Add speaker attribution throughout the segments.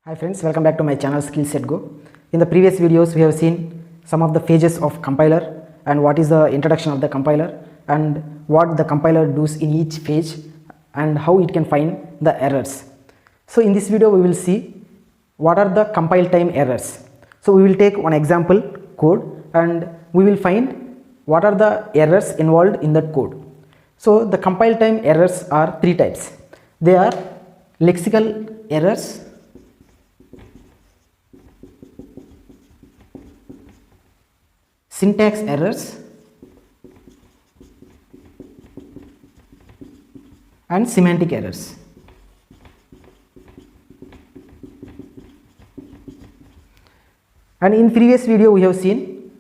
Speaker 1: Hi friends, welcome back to my channel Skillset Go. In the previous videos we have seen some of the phases of compiler and what is the introduction of the compiler and what the compiler does in each phase and how it can find the errors. So in this video we will see what are the compile time errors. So we will take one example code and we will find what are the errors involved in that code. So the compile time errors are three types. They are lexical errors, syntax errors and semantic errors. And in previous video we have seen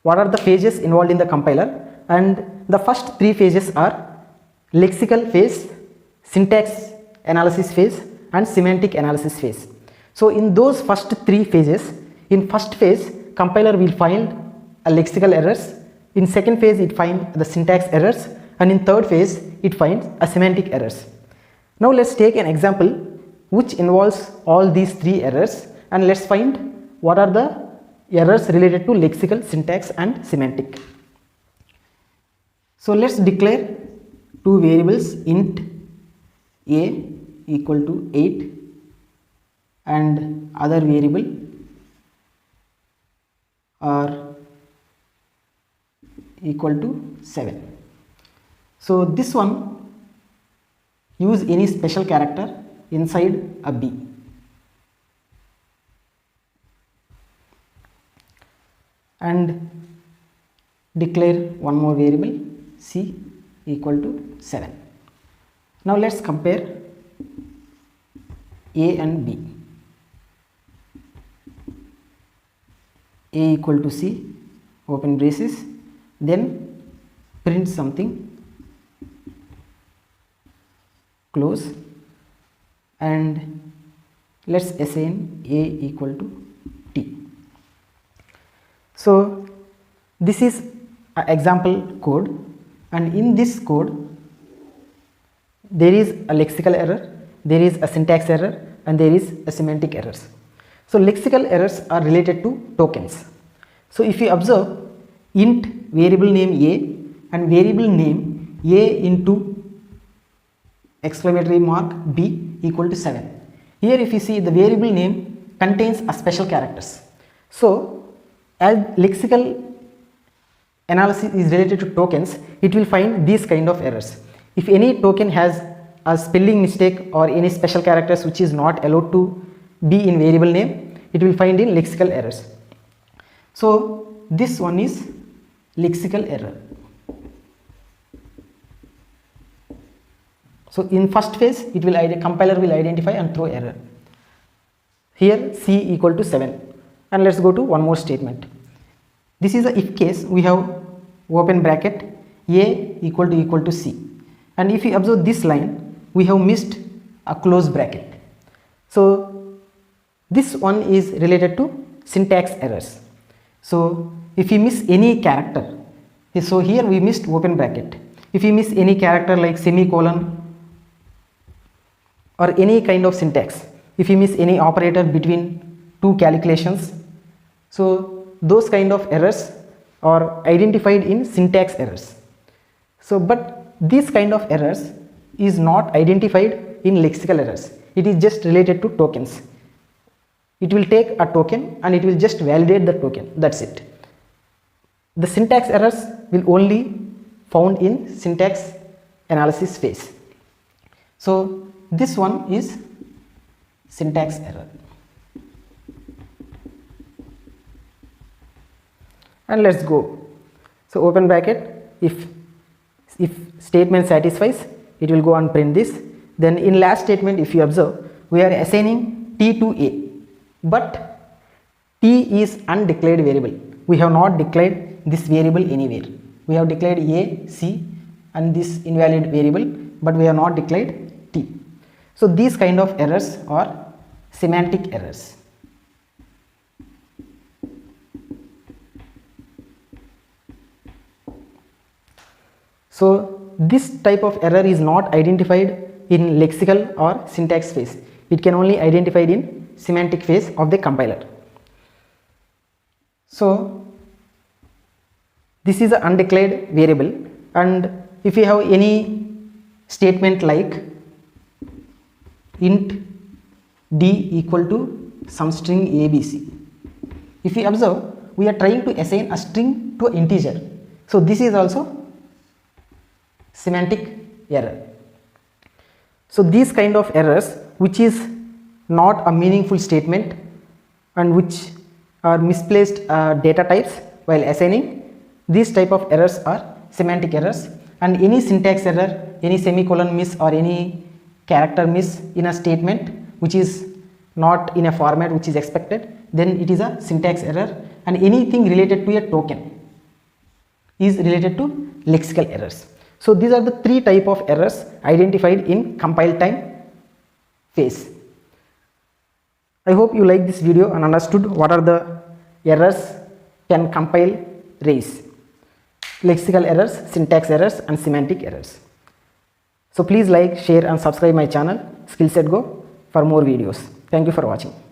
Speaker 1: what are the phases involved in the compiler, and the first three phases are lexical phase, syntax analysis phase and semantic analysis phase. So in those first three phases, in first phase compiler will find a lexical errors, in second phase it finds the syntax errors, and in third phase it finds a semantic errors. Now let's take an example which involves all these three errors and let's find what are the errors related to lexical, syntax and semantic. So let's declare two variables, int a equal to 8 and other variable are equal to 7. So this one use any special character inside a b. And declare one more variable c equal to 7. Now let's compare a and b. A equal to c, open braces, then print something, close, and let's assign a equal to t. So this is an example code, and in this code there is a lexical error, there is a syntax error and there is a semantic errors. So lexical errors are related to tokens. So if you observe, int variable name a and variable name a into exclamatory mark b equal to 7. Here if you see, the variable name contains a special characters. So as lexical analysis is related to tokens, it will find these kind of errors. If any token has a spelling mistake or any special characters which is not allowed to be in variable name, it will find in lexical errors. So this one is lexical error. So in first phase it will compiler will identify and throw error. Here c equal to 7, and let's go to one more statement. This is a if case. We have open bracket a equal to c, and if you observe this line we have missed a close bracket. So this one is related to syntax errors. So if you miss any character, so here we missed open bracket. If you miss any character like semicolon or any kind of syntax, if you miss any operator between two calculations, so those kind of errors are identified in syntax errors. So but this kind of errors is not identified in lexical errors. It is just related to tokens. It will take a token and it will just validate the token, that's it. The syntax errors will only found in syntax analysis phase. So this one is syntax error. And let's go. So open bracket, if statement satisfies, it will go and print this. Then in last statement if you observe, we are assigning t to a, but t is undeclared variable. We have not declared this variable anywhere. We have declared a, c and this invalid variable, but we have not declared t. So these kind of errors are semantic errors. So this type of error is not identified in lexical or syntax phase. It can only identified in semantic phase of the compiler. So this is an undeclared variable, and if you have any statement like int d equal to some string abc, if you observe, we are trying to assign a string to an integer. So this is also semantic error. So these kind of errors which is not a meaningful statement and which are misplaced data types while assigning, these type of errors are semantic errors. And any syntax error, any semicolon miss or any character miss in a statement which is not in a format which is expected, then it is a syntax error. And anything related to a token is related to lexical errors. So these are the three type of errors identified in compile time phase. I hope you like this video and understood what are the errors can compile raise: lexical errors, syntax errors and semantic errors. So please like, share and subscribe my channel Skillset Go for more videos. Thank you for watching.